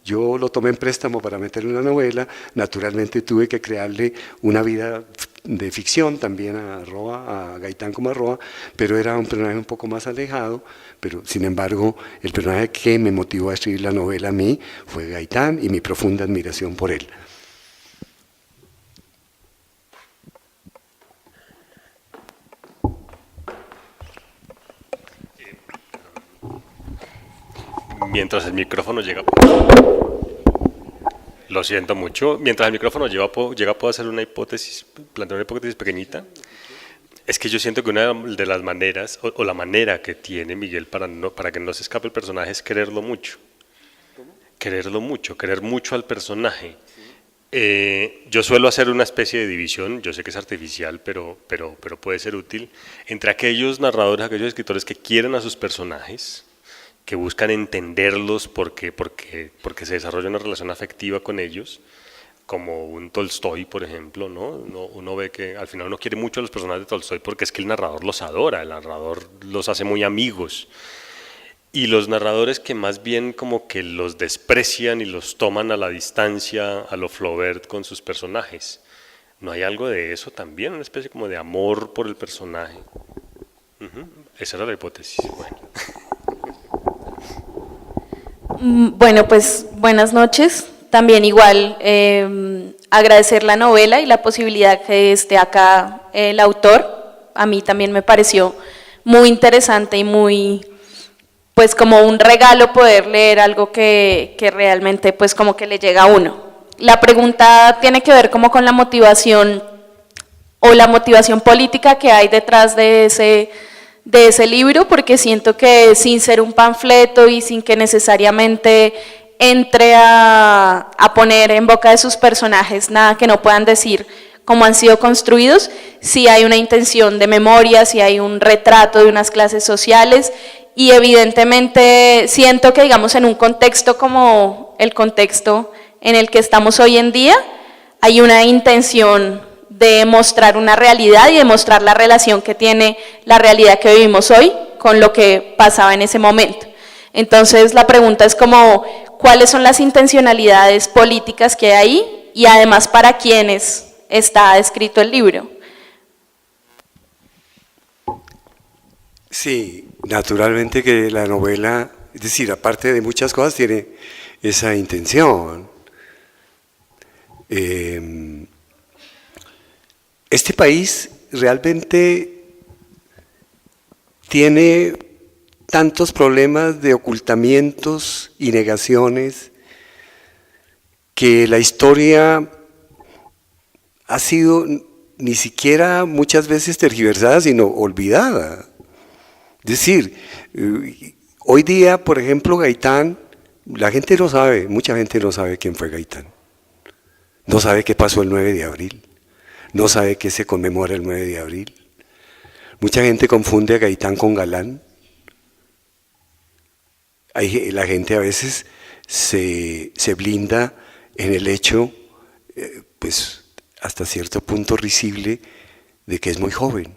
Yo lo tomé en préstamo para meterlo en la novela, naturalmente tuve que crearle una vida de ficción también a Gaitán como a Roa, pero era un personaje un poco más alejado, pero sin embargo el personaje que me motivó a escribir la novela a mí fue Gaitán y mi profunda admiración por él.
Mientras el micrófono llega... Lo siento mucho. Mientras el micrófono llega, puedo hacer una hipótesis, plantear una hipótesis pequeñita. Es que yo siento que una de las maneras, o la manera que tiene Miguel para que no se escape el personaje es quererlo mucho. Quererlo mucho, querer mucho al personaje. Yo suelo hacer una especie de división, yo sé que es artificial, pero puede ser útil, entre aquellos narradores, aquellos escritores que quieren a sus personajes, que buscan entenderlos porque se desarrolla una relación afectiva con ellos, como un Tolstoy, por ejemplo, ¿no? Uno ve que al final uno quiere mucho a los personajes de Tolstoy porque es que el narrador los adora, el narrador los hace muy amigos. Y los narradores que más bien como que los desprecian y los toman a la distancia, a lo Flaubert con sus personajes. ¿No hay algo de eso también? Una especie como de amor por el personaje. Esa era la hipótesis.
Bueno, pues buenas noches. También igual agradecer la novela y la posibilidad que esté acá el autor. A mí también me pareció muy interesante y muy, pues como un regalo poder leer algo que realmente pues como que le llega a uno. La pregunta tiene que ver como con la motivación o la motivación política que hay detrás de ese libro, porque siento que sin ser un panfleto y sin que necesariamente entre a poner en boca de sus personajes nada que no puedan decir cómo han sido construidos, sí hay una intención de memoria, sí hay un retrato de unas clases sociales y evidentemente siento que digamos en un contexto como el contexto en el que estamos hoy en día, hay una intención de mostrar una realidad y de mostrar la relación que tiene la realidad que vivimos hoy con lo que pasaba en ese momento. Entonces la pregunta es como, ¿cuáles son las intencionalidades políticas que hay ahí? Y además, ¿para quiénes está escrito el libro?
Sí, naturalmente que la novela, es decir, aparte de muchas cosas, tiene esa intención. Este país realmente tiene tantos problemas de ocultamientos y negaciones que la historia ha sido ni siquiera muchas veces tergiversada, sino olvidada. Es decir, hoy día, por ejemplo, Gaitán, la gente no sabe, mucha gente no sabe quién fue Gaitán. No sabe qué pasó el 9 de abril. No sabe qué se conmemora el 9 de abril. Mucha gente confunde a Gaitán con Galán. La gente a veces se blinda en el hecho, pues hasta cierto punto risible, de que es muy joven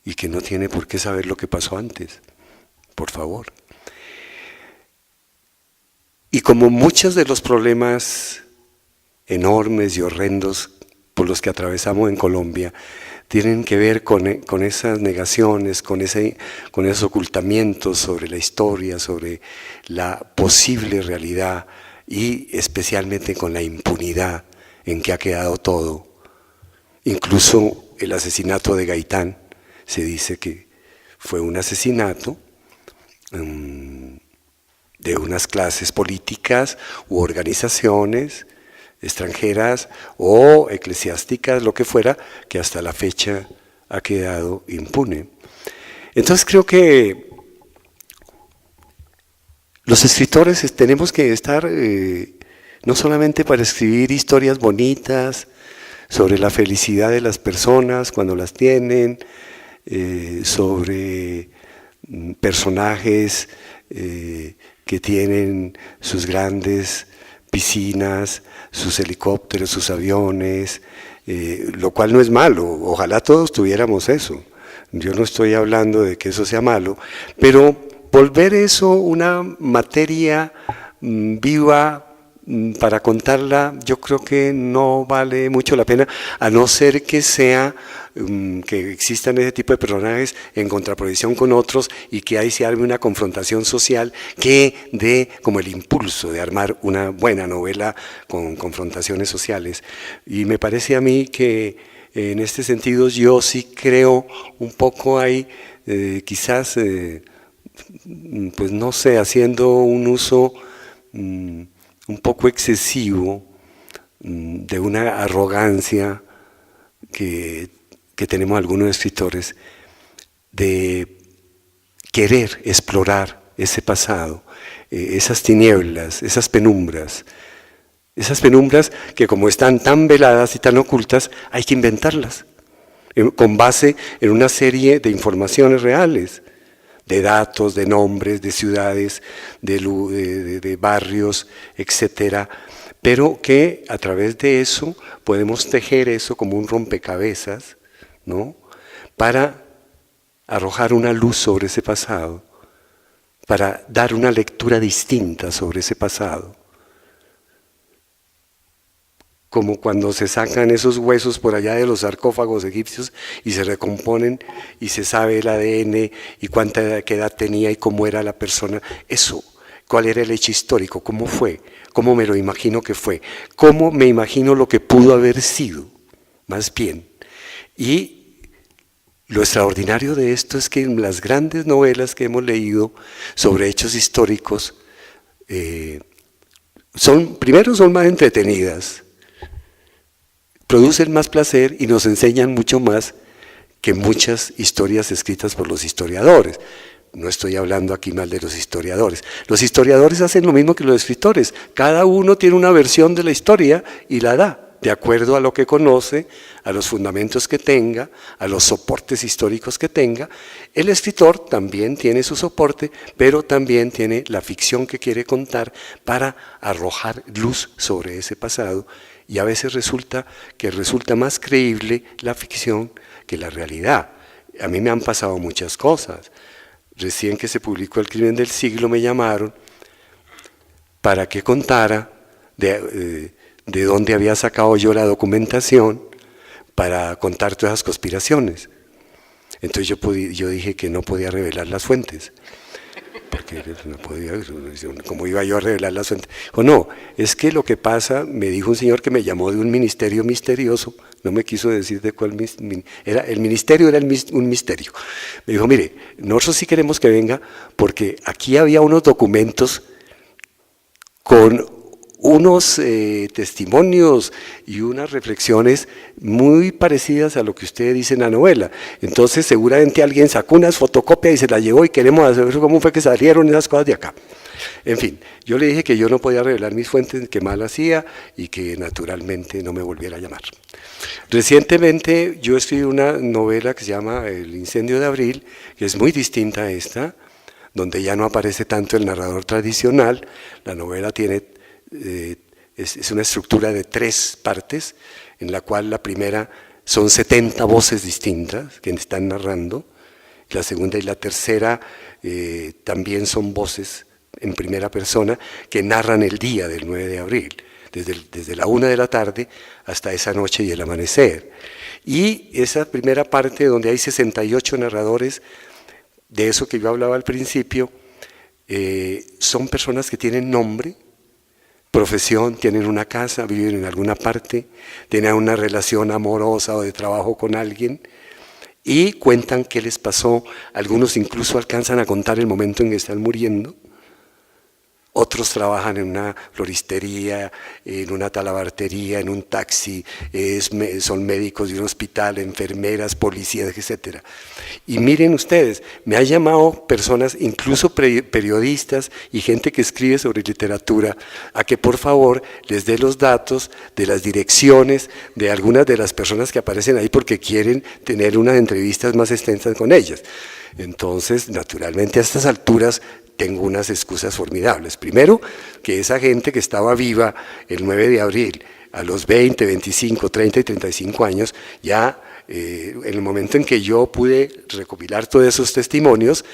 y que no tiene por qué saber lo que pasó antes. Por favor. Y como muchos de los problemas enormes y horrendos por los que atravesamos en Colombia tienen que ver con esas negaciones, con esos ocultamientos sobre la historia, sobre la posible realidad y especialmente con la impunidad en que ha quedado todo. Incluso el asesinato de Gaitán se dice que fue un asesinato de unas clases políticas u organizaciones extranjeras o eclesiásticas, lo que fuera, que hasta la fecha ha quedado impune. Entonces creo que los escritores tenemos que estar no solamente para escribir historias bonitas sobre la felicidad de las personas cuando las tienen, sobre personajes que tienen sus grandes piscinas, sus helicópteros, sus aviones, lo cual no es malo, ojalá todos tuviéramos eso. Yo no estoy hablando de que eso sea malo, pero volver eso una materia viva para contarla, yo creo que no vale mucho la pena, a no ser que sea que existan ese tipo de personajes en contraposición con otros y que ahí se arme una confrontación social que dé como el impulso de armar una buena novela con confrontaciones sociales. Y me parece a mí que en este sentido yo sí creo un poco ahí, quizás, pues no sé, haciendo un uso un poco excesivo de una arrogancia que que tenemos algunos escritores de querer explorar ese pasado, esas tinieblas, esas penumbras que como están tan veladas y tan ocultas, hay que inventarlas, con base en una serie de informaciones reales, de datos, de nombres, de ciudades, de barrios, etcétera, pero que a través de eso podemos tejer eso como un rompecabezas, ¿no?, para arrojar una luz sobre ese pasado, para dar una lectura distinta sobre ese pasado. Como cuando se sacan esos huesos por allá de los sarcófagos egipcios y se recomponen y se sabe el ADN y qué edad tenía y cómo era la persona. Eso, cuál era el hecho histórico, cómo fue, cómo me lo imagino que fue, cómo me imagino lo que pudo haber sido, más bien. Y lo extraordinario de esto es que en las grandes novelas que hemos leído sobre hechos históricos, primero son más entretenidas, producen más placer y nos enseñan mucho más que muchas historias escritas por los historiadores. No estoy hablando aquí mal de los historiadores. Los historiadores hacen lo mismo que los escritores. Cada uno tiene una versión de la historia y la da, de acuerdo a lo que conoce, a los fundamentos que tenga, a los soportes históricos que tenga. El escritor también tiene su soporte, pero también tiene la ficción que quiere contar para arrojar luz sobre ese pasado, y a veces resulta más creíble la ficción que la realidad. A mí me han pasado muchas cosas. Recién que se publicó El crimen del siglo me llamaron para que contara de dónde había sacado yo la documentación para contar todas esas conspiraciones. Entonces yo dije que no podía revelar las fuentes, porque no podía, ¿cómo iba yo a revelar las fuentes? O no, es que lo que pasa, me dijo un señor que me llamó de un ministerio misterioso, no me quiso decir de cuál, el ministerio era un misterio. Me dijo, mire, nosotros sí queremos que venga, porque aquí había unos documentos con unos testimonios y unas reflexiones muy parecidas a lo que usted dice en la novela. Entonces seguramente alguien sacó unas fotocopias y se las llevó y queremos saber cómo fue que salieron esas cosas de acá. En fin, yo le dije que yo no podía revelar mis fuentes, que mal hacía y que naturalmente no me volviera a llamar. Recientemente yo escribí una novela que se llama El incendio de abril, que es muy distinta a esta, donde ya no aparece tanto el narrador tradicional. La novela tiene es una estructura de 3 partes, en la cual la primera son 70 voces distintas que están narrando, la segunda y la tercera también son voces en primera persona que narran el día del 9 de abril, desde la 1 de la tarde hasta esa noche y el amanecer. Y esa primera parte donde hay 68 narradores, de eso que yo hablaba al principio, son personas que tienen nombre, profesión, tienen una casa, viven en alguna parte, tienen una relación amorosa o de trabajo con alguien y cuentan qué les pasó. Algunos incluso alcanzan a contar el momento en que están muriendo. Otros trabajan en una floristería, en una talabartería, en un taxi, son médicos de un hospital, enfermeras, policías, etc. Y miren ustedes, me han llamado personas, incluso periodistas y gente que escribe sobre literatura, a que por favor les dé los datos de las direcciones de algunas de las personas que aparecen ahí porque quieren tener unas entrevistas más extensas con ellas. Entonces, naturalmente a estas alturas tengo unas excusas formidables. Primero, que esa gente que estaba viva el 9 de abril, a los 20, 25, 30 y 35 años, ya en el momento en que yo pude recopilar todos esos testimonios,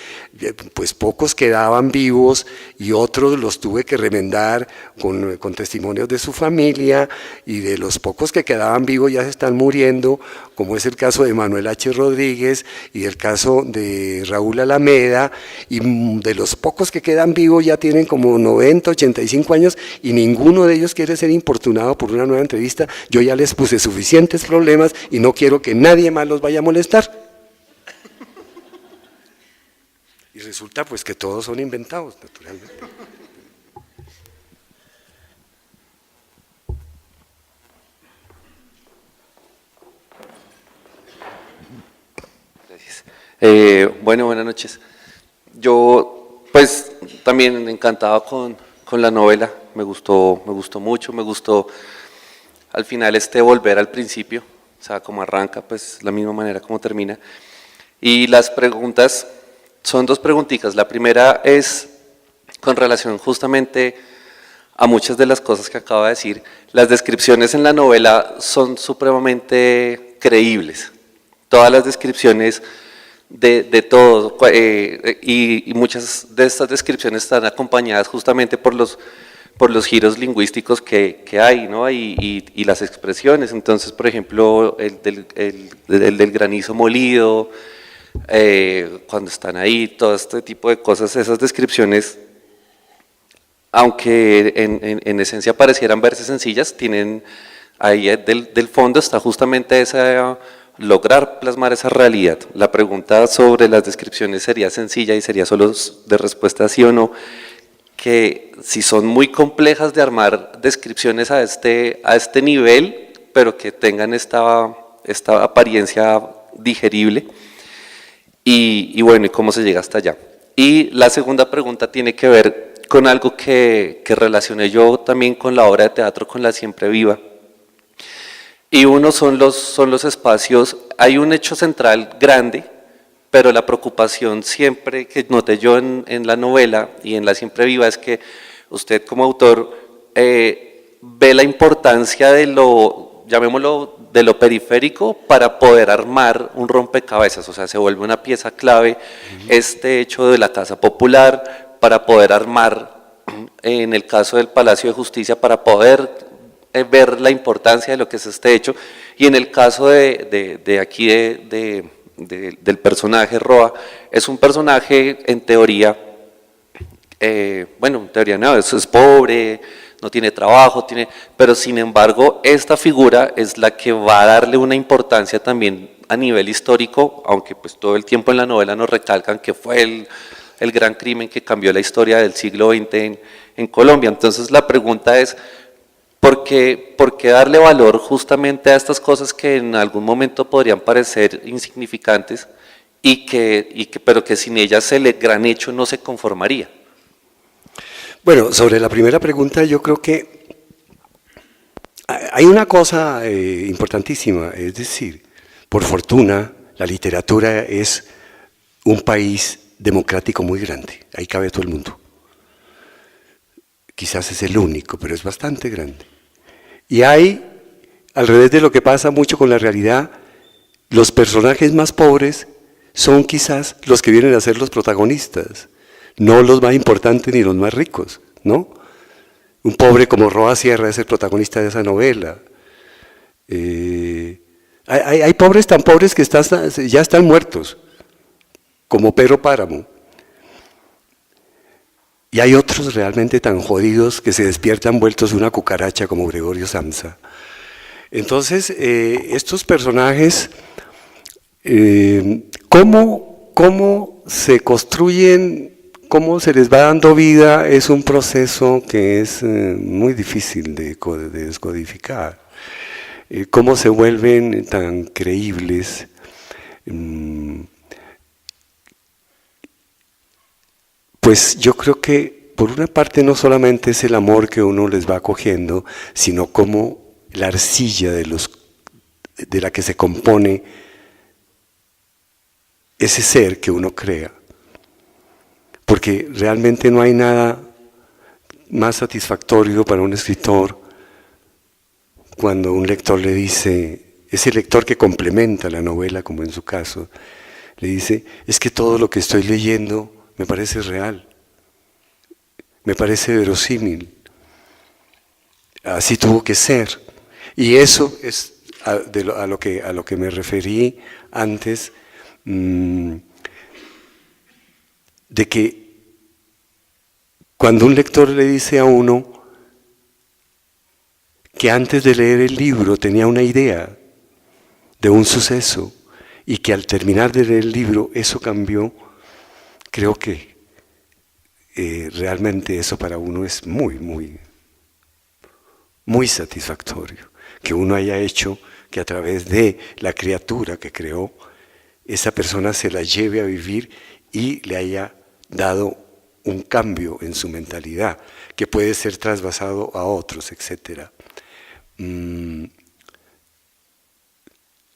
pues pocos quedaban vivos y otros los tuve que remendar con testimonios de su familia, y de los pocos que quedaban vivos ya se están muriendo, como es el caso de Manuel H. Rodríguez y el caso de Raúl Alameda, y de los pocos que quedan vivos ya tienen como 90, 85 años y ninguno de ellos quiere ser importunado por una nueva entrevista. Yo ya les puse suficientes problemas y no quiero que nadie más los vaya a molestar. Y resulta pues que todos son inventados, naturalmente.
Bueno, buenas noches. Yo, pues, también encantado con la novela, me gustó mucho, me gustó al final volver al principio, o sea, como arranca, pues, la misma manera como termina. Y las preguntas son dos preguntitas. La primera es con relación justamente a muchas de las cosas que acaba de decir. Las descripciones en la novela son supremamente creíbles. Todas las descripciones de todo, y muchas de estas descripciones están acompañadas justamente por los giros lingüísticos que hay, ¿no? Y las expresiones. Entonces, por ejemplo, el del granizo molido, cuando están ahí, todo este tipo de cosas, esas descripciones, aunque en esencia parecieran verse sencillas, tienen ahí del fondo está justamente esa, lograr plasmar esa realidad. La pregunta sobre las descripciones sería sencilla y sería solo de respuesta sí o no, que si son muy complejas de armar descripciones a este nivel, pero que tengan esta apariencia digerible, y bueno, y cómo se llega hasta allá. Y la segunda pregunta tiene que ver con algo que relacioné yo también con la obra de teatro, con La Siempre Viva. Y uno son los espacios, hay un hecho central grande, pero la preocupación siempre que noté yo en la novela y en La Siempre Viva es que usted como autor ve la importancia de lo, llamémoslo, de lo periférico para poder armar un rompecabezas, o sea, se vuelve una pieza clave este hecho de la Casa Popular para poder armar, en el caso del Palacio de Justicia, para poder ver la importancia de lo que es este hecho, y en el caso de aquí del personaje Roa, es un personaje en teoría, bueno, en teoría no, es pobre, no tiene trabajo, pero sin embargo esta figura es la que va a darle una importancia también a nivel histórico, aunque pues todo el tiempo en la novela nos recalcan que fue el gran crimen que cambió la historia del siglo XX en Colombia. Entonces la pregunta es, ¿por qué darle valor justamente a estas cosas que en algún momento podrían parecer insignificantes pero que sin ellas el gran hecho no se conformaría?
Bueno, sobre la primera pregunta yo creo que hay una cosa importantísima, es decir, por fortuna la literatura es un país democrático muy grande, ahí cabe todo el mundo. Quizás es el único, pero es bastante grande. Y hay, al revés de lo que pasa mucho con la realidad, los personajes más pobres son quizás los que vienen a ser los protagonistas, no los más importantes ni los más ricos, ¿no? Un pobre como Roa Sierra es el protagonista de esa novela. Hay pobres tan pobres que ya están muertos, como Pedro Páramo. Y hay otros realmente tan jodidos que se despiertan vueltos una cucaracha como Gregorio Samsa. Entonces, estos personajes, ¿cómo se construyen, cómo se les va dando vida? Es un proceso que es muy difícil de descodificar. ¿Cómo se vuelven tan creíbles? Pues yo creo que por una parte no solamente es el amor que uno les va acogiendo, sino como la arcilla de la que se compone ese ser que uno crea. Porque realmente no hay nada más satisfactorio para un escritor cuando un lector le dice, ese lector que complementa la novela, como en su caso, le dice, es que todo lo que estoy leyendo me parece real, me parece verosímil, así tuvo que ser. Y eso es a lo que me referí antes, de que cuando un lector le dice a uno que antes de leer el libro tenía una idea de un suceso y que al terminar de leer el libro eso cambió, creo que realmente eso para uno es muy, muy, muy satisfactorio, que uno haya hecho que a través de la criatura que creó esa persona se la lleve a vivir y le haya dado un cambio en su mentalidad, que puede ser trasvasado a otros, etc.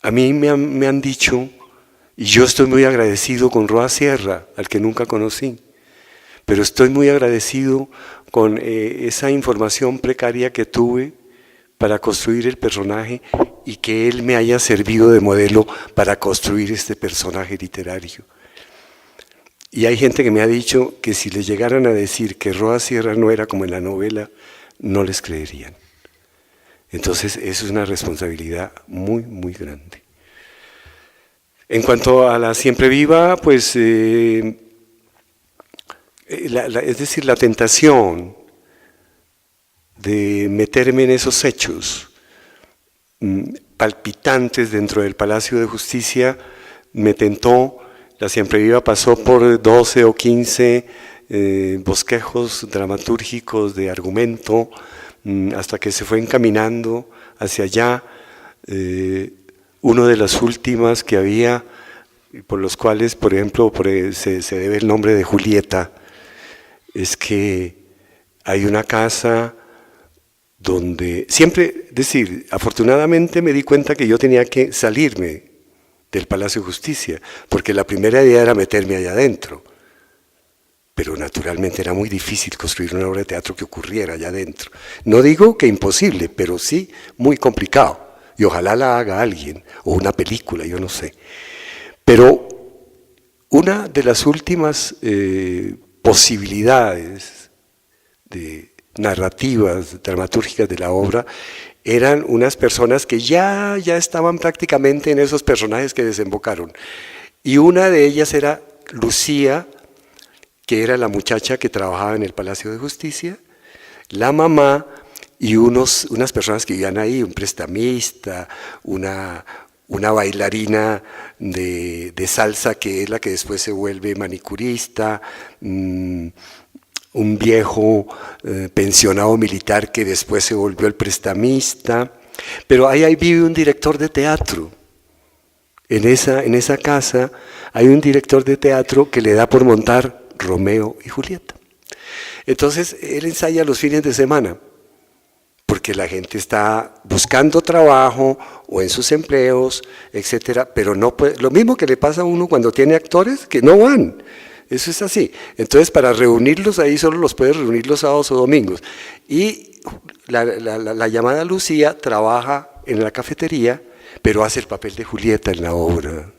A mí me han dicho, y yo estoy muy agradecido con Roa Sierra, al que nunca conocí, pero estoy muy agradecido con esa información precaria que tuve para construir el personaje y que él me haya servido de modelo para construir este personaje literario. Y hay gente que me ha dicho que si les llegaran a decir que Roa Sierra no era como en la novela, no les creerían. Entonces, eso es una responsabilidad muy, muy grande. En cuanto a la Siempre Viva, pues, es decir, la tentación de meterme en esos hechos palpitantes dentro del Palacio de Justicia me tentó. La Siempre Viva pasó por 12 o 15 bosquejos dramatúrgicos de argumento, hasta que se fue encaminando hacia allá. Uno de las últimas que había, por los cuales, por ejemplo, se debe el nombre de Julieta, es que hay una casa donde siempre, es decir, afortunadamente me di cuenta que yo tenía que salirme del Palacio de Justicia, porque la primera idea era meterme allá adentro, pero naturalmente era muy difícil construir una obra de teatro que ocurriera allá adentro. No digo que imposible, pero sí muy complicado, y ojalá la haga alguien, o una película, yo no sé. Pero una de las últimas posibilidades de narrativas, dramatúrgicas de la obra, eran unas personas que ya estaban prácticamente en esos personajes que desembocaron. Y una de ellas era Lucía, que era la muchacha que trabajaba en el Palacio de Justicia, la mamá y unas personas que vivían ahí, un prestamista, una bailarina de salsa que es la que después se vuelve manicurista, un viejo pensionado militar que después se volvió el prestamista, pero ahí vive un director de teatro. En esa casa hay un director de teatro que le da por montar Romeo y Julieta. Entonces él ensaya los fines de semana, porque la gente está buscando trabajo o en sus empleos, etcétera, pero no puede, lo mismo que le pasa a uno cuando tiene actores que no van. Eso es así. Entonces, para reunirlos ahí solo los puedes reunir los sábados o domingos. Y la llamada Lucía trabaja en la cafetería, pero hace el papel de Julieta en la obra.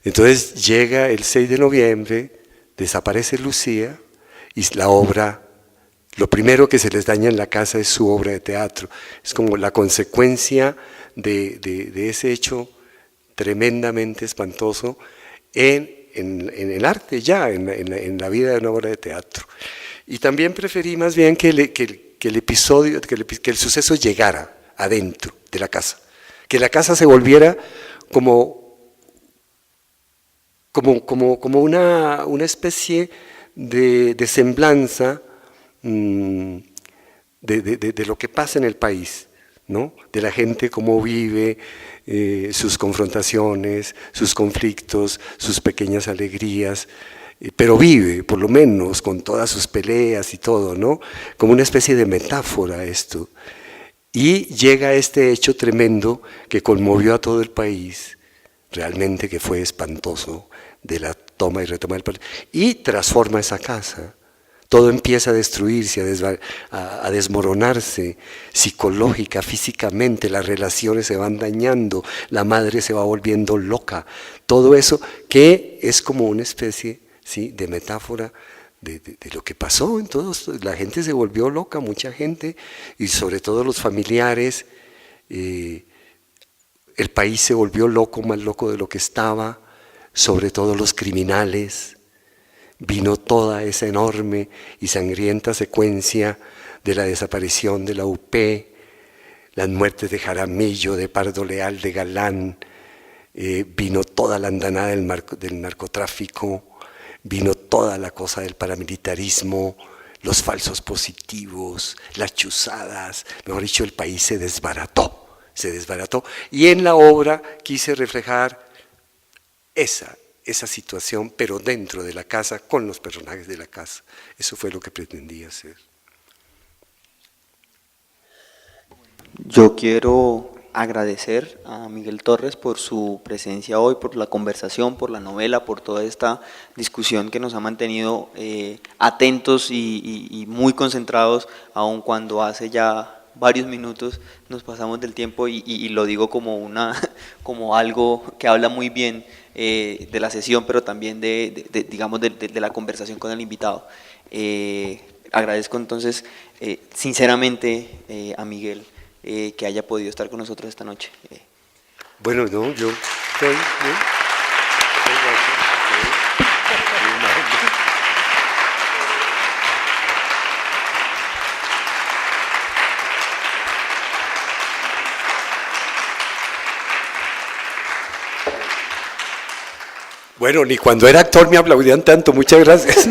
Entonces llega el 6 de noviembre, desaparece Lucía y la obra, lo primero que se les daña en la casa es su obra de teatro. Es como la consecuencia de ese hecho tremendamente espantoso en el arte ya, en la vida de una obra de teatro. Y también preferí más bien que el episodio, que el suceso llegara adentro de la casa, que la casa se volviera como una especie de semblanza de lo que pasa en el país, ¿no? De la gente, cómo vive, sus confrontaciones, sus conflictos, sus pequeñas alegrías, pero vive, por lo menos, con todas sus peleas y todo, ¿no? Como una especie de metáfora esto. Y llega este hecho tremendo que conmovió a todo el país, realmente que fue espantoso, de la toma y retoma del país, y transforma esa casa. Todo empieza a destruirse, a desmoronarse, psicológica, físicamente, las relaciones se van dañando, la madre se va volviendo loca. Todo eso que es como una especie, ¿sí?, de metáfora de lo que pasó. Entonces, la gente se volvió loca, mucha gente, y sobre todo los familiares. El país se volvió loco, más loco de lo que estaba, sobre todo los criminales. Vino toda esa enorme y sangrienta secuencia de la desaparición de la UP, las muertes de Jaramillo, de Pardo Leal, de Galán, vino toda la andanada del narcotráfico, vino toda la cosa del paramilitarismo, los falsos positivos, las chuzadas, mejor dicho, el país se desbarató. Y en la obra quise reflejar esa situación, pero dentro de la casa, con los personajes de la casa. Eso fue lo que pretendí hacer.
Yo quiero agradecer a Miguel Torres por su presencia hoy, por la conversación, por la novela, por toda esta discusión que nos ha mantenido atentos y muy concentrados, aun cuando hace ya varios minutos nos pasamos del tiempo y lo digo como como algo que habla muy bien de la sesión, pero también digamos de la conversación con el invitado. Agradezco entonces sinceramente a Miguel que haya podido estar con nosotros esta noche.
Bueno, no, yo estoy bien. Bueno, ni cuando era actor me aplaudían tanto, muchas gracias.